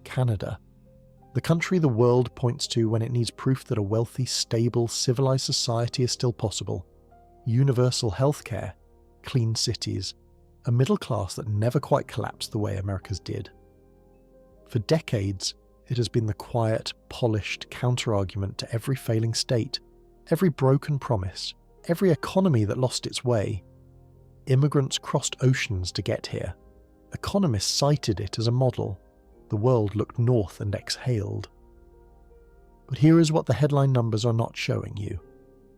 Canada. The country the world points to when it needs proof that a wealthy, stable, civilized society is still possible. Universal healthcare, clean cities, a middle class that never quite collapsed the way America's did. For decades, it has been the quiet, polished counter-argument to every failing state, every broken promise, every economy that lost its way. Immigrants crossed oceans to get here. Economists cited it as a model. The world looked north and exhaled. But here is what the headline numbers are not showing you.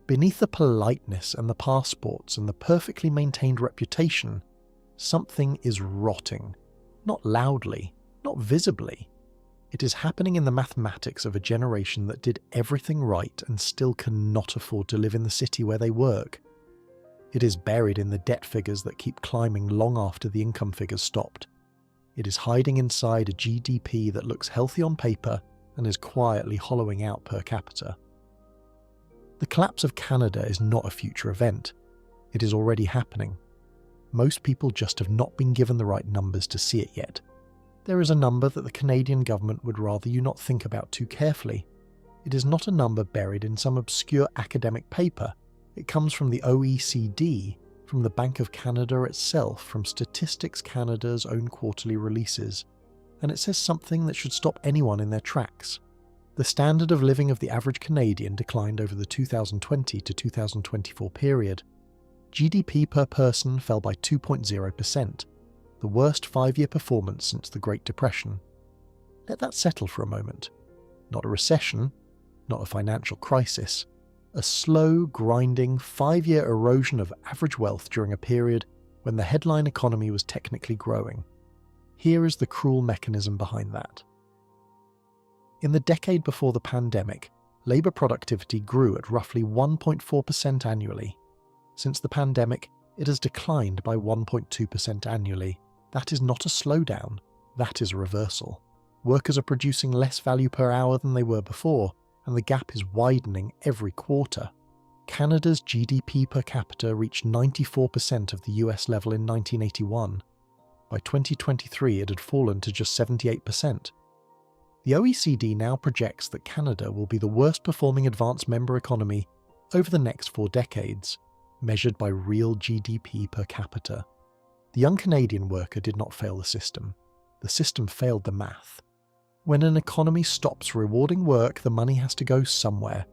Beneath the politeness and the passports and the perfectly maintained reputation, something is rotting. Not loudly, not visibly. It is happening in the mathematics of a generation that did everything right and still cannot afford to live in the city where they work. It is buried in the debt figures that keep climbing long after the income figures stopped. It is hiding inside a GDP that looks healthy on paper and is quietly hollowing out per capita. The collapse of Canada is not a future event. It is already happening. Most people just have not been given the right numbers to see it yet. There is a number that the Canadian government would rather you not think about too carefully. It is not a number buried in some obscure academic paper. It comes from the OECD, from the Bank of Canada itself, from Statistics Canada's own quarterly releases. And it says something that should stop anyone in their tracks. The standard of living of the average Canadian declined over the 2020 to 2024 period. GDP per person fell by 2.0%. The worst 5-year performance since the Great Depression. Let that settle for a moment. Not a recession, not a financial crisis. A slow, grinding, 5-year erosion of average wealth during a period when the headline economy was technically growing. Here is the cruel mechanism behind that. In the decade before the pandemic, labour productivity grew at roughly 1.4% annually. Since the pandemic, it has declined by 1.2% annually. That is not a slowdown, that is a reversal. Workers are producing less value per hour than they were before, and the gap is widening every quarter. Canada's GDP per capita reached 94% of the US level in 1981. By 2023, it had fallen to just 78%. The OECD now projects that Canada will be the worst performing advanced member economy over the next 4 decades, measured by real GDP per capita. The young Canadian worker did not fail the system. The system failed the math. When an economy stops rewarding work, the money has to go somewhere.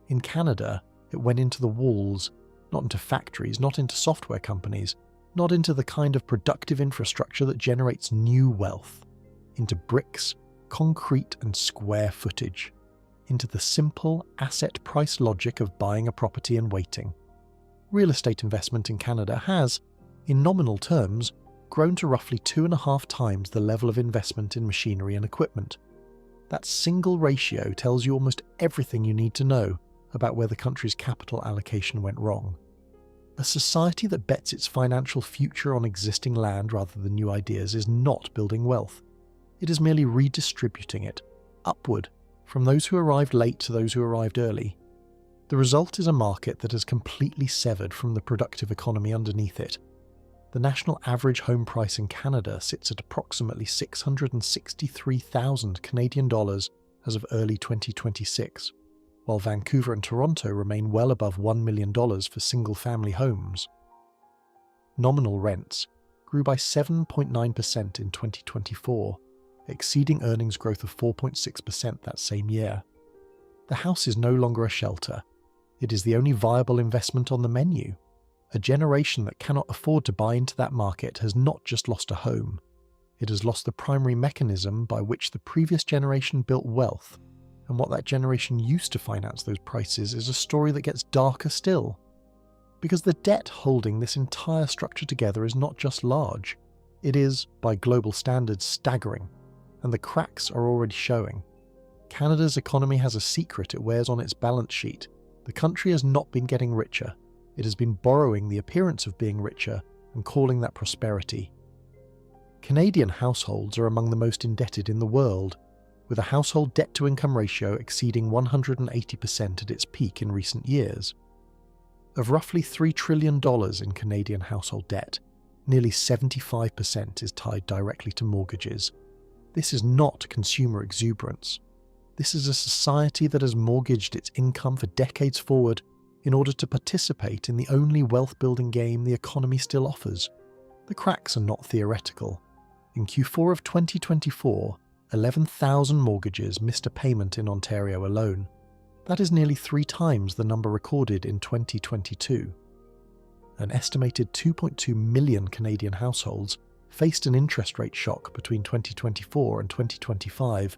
In Canada, it went into the walls, not into factories, not into software companies, not into the kind of productive infrastructure that generates new wealth. Into bricks, concrete and square footage. Into the simple asset price logic of buying a property and waiting. Real estate investment in Canada has, in nominal terms, grown to roughly 2.5 times the level of investment in machinery and equipment. That single ratio tells you almost everything you need to know about where the country's capital allocation went wrong. A society that bets its financial future on existing land rather than new ideas is not building wealth. It is merely redistributing it, upward, from those who arrived late to those who arrived early. The result is a market that has completely severed from the productive economy underneath it. The national average home price in Canada sits at approximately 663,000 Canadian dollars as of early 2026, while Vancouver and Toronto remain well above $1 million for single-family homes. Nominal rents grew by 7.9% in 2024, exceeding earnings growth of 4.6% that same year. The house is no longer a shelter. It is the only viable investment on the menu. A generation that cannot afford to buy into that market has not just lost a home. It has lost the primary mechanism by which the previous generation built wealth, and what that generation used to finance those prices is a story that gets darker still. Because the debt holding this entire structure together is not just large, it is, by global standards, staggering, and the cracks are already showing. Canada's economy has a secret it wears on its balance sheet. The country has not been getting richer. It has been borrowing the appearance of being richer and calling that prosperity. Canadian households are among the most indebted in the world, with a household debt-to-income ratio exceeding 180% at its peak in recent years. Of roughly $3 trillion in Canadian household debt, nearly 75% is tied directly to mortgages. This is not consumer exuberance. This is a society that has mortgaged its income for decades forward in order to participate in the only wealth-building game the economy still offers. The cracks are not theoretical. In Q4 of 2024, 11,000 mortgages missed a payment in Ontario alone. That is nearly 3 times the number recorded in 2022. An estimated 2.2 million Canadian households faced an interest rate shock between 2024 and 2025,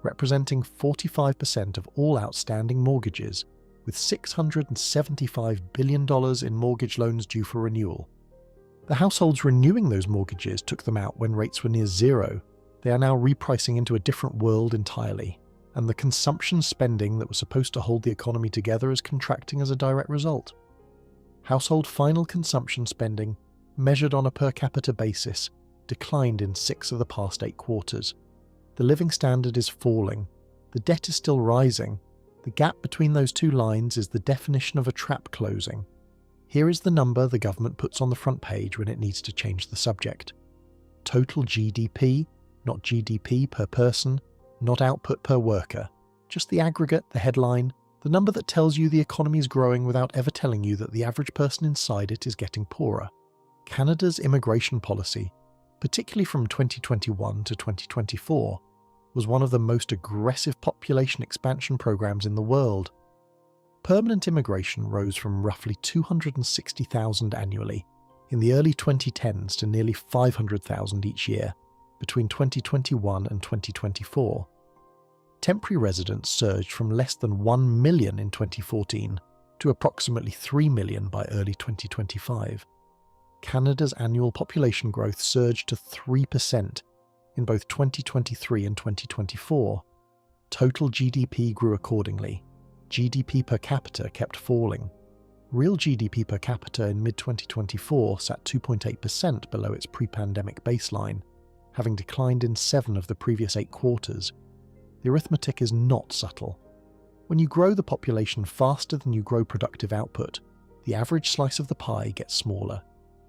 representing 45% of all outstanding mortgages, with $675 billion in mortgage loans due for renewal. The households renewing those mortgages took them out when rates were near zero. They are now repricing into a different world entirely, and the consumption spending that was supposed to hold the economy together is contracting as a direct result. Household final consumption spending, measured on a per capita basis, declined in 6 of the past 8 quarters. The living standard is falling. The debt is still rising. The gap between those two lines is the definition of a trap closing. Here is the number the government puts on the front page when it needs to change the subject. Total GDP, not GDP per person, not output per worker. Just the aggregate, the headline, the number that tells you the economy is growing without ever telling you that the average person inside it is getting poorer. Canada's immigration policy, particularly from 2021 to 2024, was one of the most aggressive population expansion programs in the world. Permanent immigration rose from roughly 260,000 annually in the early 2010s to nearly 500,000 each year between 2021 and 2024. Temporary residents surged from less than 1 million in 2014 to approximately 3 million by early 2025. Canada's annual population growth surged to 3% in both 2023 and 2024. Total GDP grew accordingly. GDP per capita kept falling. Real GDP per capita in mid-2024 sat 2.8% below its pre-pandemic baseline, having declined in 7 of the previous 8 quarters. The arithmetic is not subtle. When you grow the population faster than you grow productive output, the average slice of the pie gets smaller,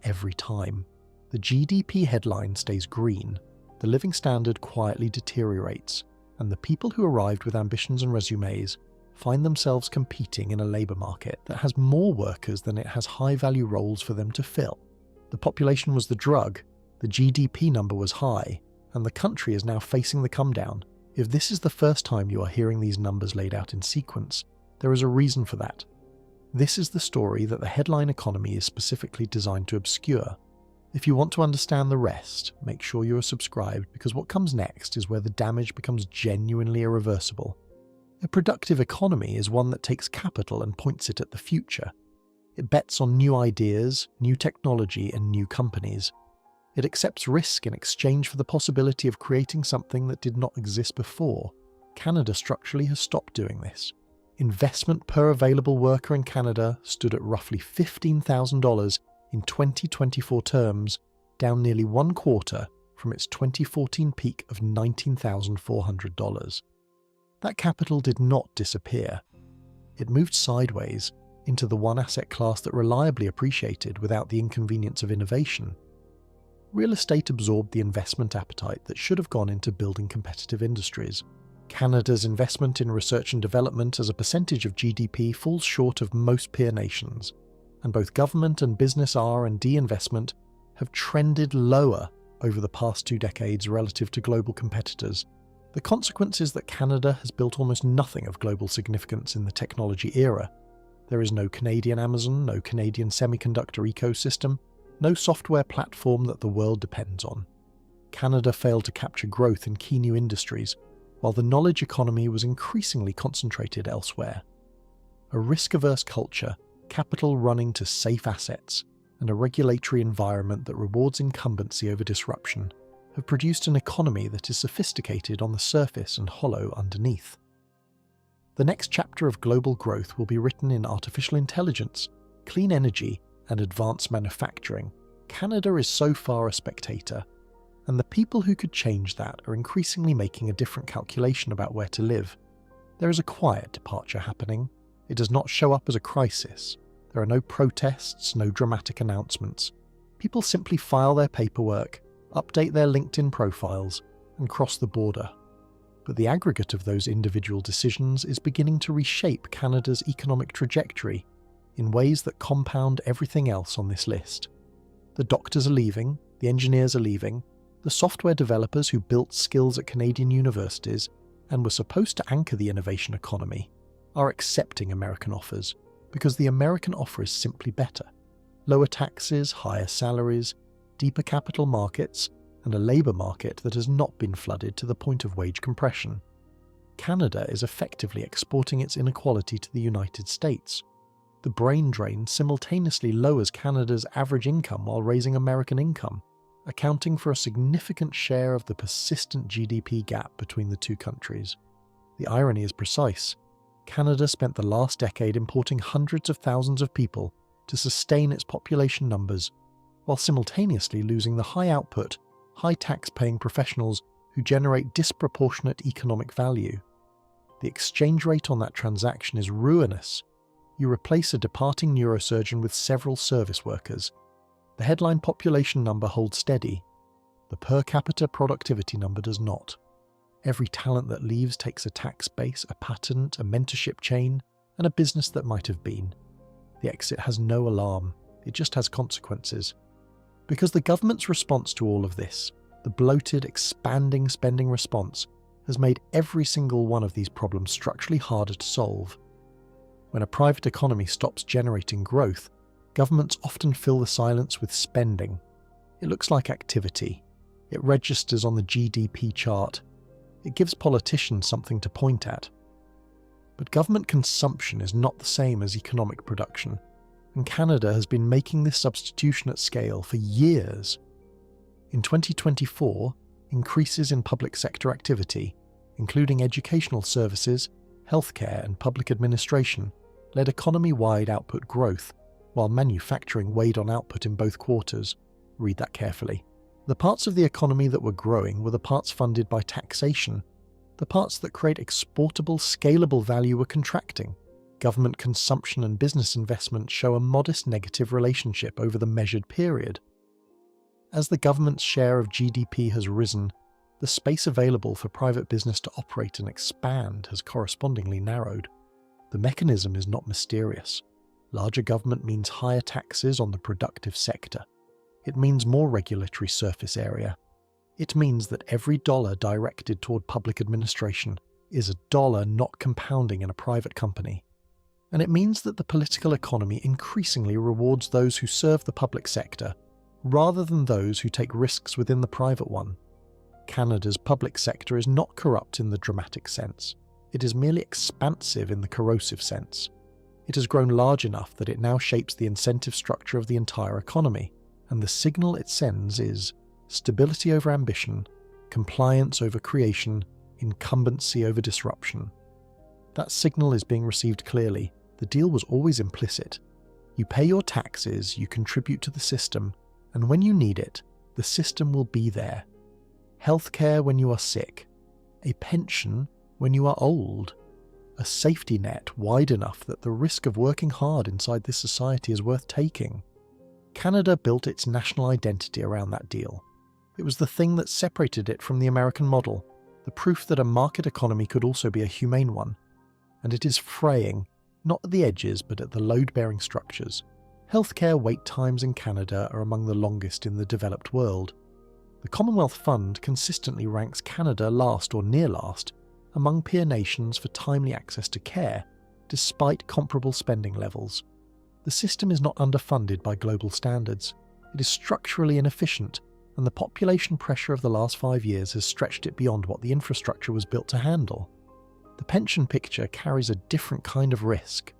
every time. The GDP headline stays green, the living standard quietly deteriorates, and the people who arrived with ambitions and resumes find themselves competing in a labour market that has more workers than it has high-value roles for them to fill. The population was the drug, the GDP number was high, and the country is now facing the come-down. If this is the first time you are hearing these numbers laid out in sequence, there is a reason for that. This is the story that the headline economy is specifically designed to obscure. If you want to understand the rest, make sure you are subscribed, because what comes next is where the damage becomes genuinely irreversible. A productive economy is one that takes capital and points it at the future. It bets on new ideas, new technology, and new companies. It accepts risk in exchange for the possibility of creating something that did not exist before. Canada structurally has stopped doing this. Investment per available worker in Canada stood at roughly $15,000 in 2024 terms, down nearly 1/4 from its 2014 peak of $19,400. That capital did not disappear. It moved sideways into the one asset class that reliably appreciated without the inconvenience of innovation. Real estate absorbed the investment appetite that should have gone into building competitive industries. Canada's investment in research and development as a percentage of GDP falls short of most peer nations, and both government and business R&D investment have trended lower over the past 2 decades relative to global competitors. The consequence is that Canada has built almost nothing of global significance in the technology era. There is no Canadian Amazon, no Canadian semiconductor ecosystem, no software platform that the world depends on. Canada failed to capture growth in key new industries, while the knowledge economy was increasingly concentrated elsewhere. A risk-averse culture, capital running to safe assets, and a regulatory environment that rewards incumbency over disruption have produced an economy that is sophisticated on the surface and hollow underneath. The next chapter of global growth will be written in artificial intelligence, clean energy, and advanced manufacturing. Canada is so far a spectator, and the people who could change that are increasingly making a different calculation about where to live. There is a quiet departure happening. It does not show up as a crisis. There are no protests, no dramatic announcements. People simply file their paperwork, update their LinkedIn profiles, and cross the border. But the aggregate of those individual decisions is beginning to reshape Canada's economic trajectory in ways that compound everything else on this list. The doctors are leaving, the engineers are leaving, the software developers who built skills at Canadian universities and were supposed to anchor the innovation economy are accepting American offers because the American offer is simply better. Lower taxes, higher salaries, deeper capital markets, and a labour market that has not been flooded to the point of wage compression. Canada is effectively exporting its inequality to the United States. The brain drain simultaneously lowers Canada's average income while raising American income, accounting for a significant share of the persistent GDP gap between the two countries. The irony is precise. Canada spent the last decade importing hundreds of thousands of people to sustain its population numbers, while simultaneously losing the high output, high tax-paying professionals who generate disproportionate economic value. The exchange rate on that transaction is ruinous. You replace a departing neurosurgeon with several service workers. The headline population number holds steady. The per capita productivity number does not. Every talent that leaves takes a tax base, a patent, a mentorship chain, and a business that might have been. The exit has no alarm. It just has consequences. Because the government's response to all of this, the bloated, expanding spending response, has made every single one of these problems structurally harder to solve. When a private economy stops generating growth, governments often fill the silence with spending. It looks like activity. It registers on the GDP chart. It gives politicians something to point at. But government consumption is not the same as economic production, and Canada has been making this substitution at scale for years. In 2024, increases in public sector activity, including educational services, healthcare and public administration, led economy-wide output growth, while manufacturing weighed on output in both quarters. Read that carefully. The parts of the economy that were growing were the parts funded by taxation. The parts that create exportable, scalable value were contracting. Government consumption and business investment show a modest negative relationship over the measured period. As the government's share of GDP has risen, the space available for private business to operate and expand has correspondingly narrowed. The mechanism is not mysterious. Larger government means higher taxes on the productive sector. It means more regulatory surface area. It means that every dollar directed toward public administration is a dollar not compounding in a private company. And it means that the political economy increasingly rewards those who serve the public sector, rather than those who take risks within the private one. Canada's public sector is not corrupt in the dramatic sense. It is merely expansive in the corrosive sense. It has grown large enough that it now shapes the incentive structure of the entire economy, and the signal it sends is stability over ambition, compliance over creation, incumbency over disruption. That signal is being received clearly. The deal was always implicit. You pay your taxes, you contribute to the system, and when you need it, the system will be there. Healthcare when you are sick, a pension when you are old, a safety net wide enough that the risk of working hard inside this society is worth taking. Canada built its national identity around that deal. It was the thing that separated it from the American model, the proof that a market economy could also be a humane one. And it is fraying, not at the edges but at the load-bearing structures. Healthcare wait times in Canada are among the longest in the developed world. The Commonwealth Fund consistently ranks Canada last or near last among peer nations for timely access to care, despite comparable spending levels. The system is not underfunded by global standards. It is structurally inefficient, and the population pressure of the last 5 years has stretched it beyond what the infrastructure was built to handle. The pension picture carries a different kind of risk.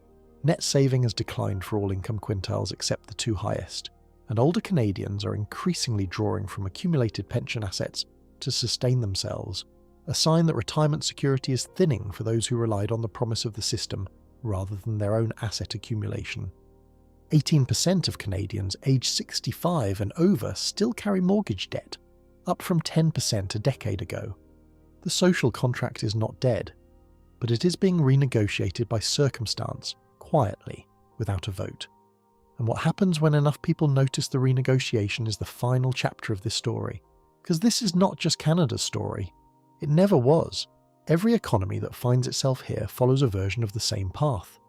Net saving has declined for all income quintiles except the two highest, and older Canadians are increasingly drawing from accumulated pension assets to sustain themselves, a sign that retirement security is thinning for those who relied on the promise of the system rather than their own asset accumulation. 18% of Canadians aged 65 and over still carry mortgage debt, up from 10% a decade ago. The social contract is not dead, but it is being renegotiated by circumstance, quietly, without a vote. And what happens when enough people notice the renegotiation is the final chapter of this story. Because this is not just Canada's story. It never was. Every economy that finds itself here follows a version of the same path.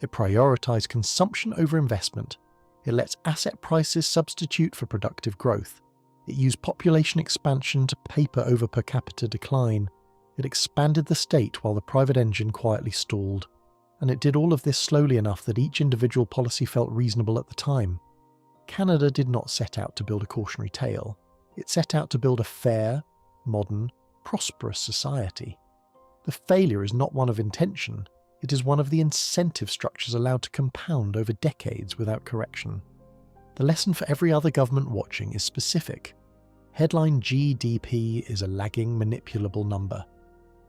It prioritised consumption over investment. It lets asset prices substitute for productive growth. It used population expansion to paper over per capita decline. It expanded the state while the private engine quietly stalled. And it did all of this slowly enough that each individual policy felt reasonable at the time. Canada did not set out to build a cautionary tale. It set out to build a fair, modern, prosperous society. The failure is not one of intention, it is one of the incentive structures allowed to compound over decades without correction. The lesson for every other government watching is specific. Headline GDP is a lagging, manipulable number.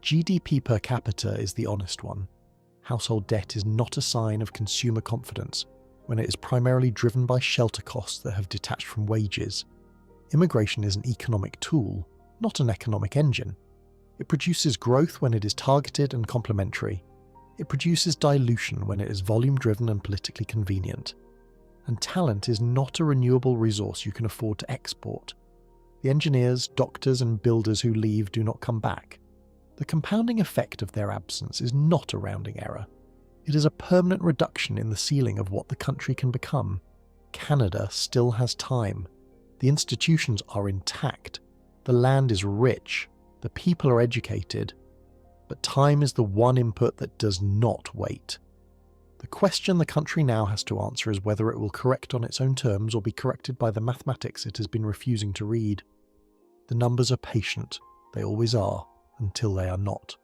GDP per capita is the honest one. Household debt is not a sign of consumer confidence when it is primarily driven by shelter costs that have detached from wages. Immigration is an economic tool, not an economic engine. It produces growth when it is targeted and complementary. It produces dilution when it is volume-driven and politically convenient. And talent is not a renewable resource you can afford to export. The engineers, doctors and builders who leave do not come back. The compounding effect of their absence is not a rounding error. It is a permanent reduction in the ceiling of what the country can become. Canada still has time. The institutions are intact. The land is rich. The people are educated. But time is the one input that does not wait. The question the country now has to answer is whether it will correct on its own terms or be corrected by the mathematics it has been refusing to read. The numbers are patient. They always are, until they are not.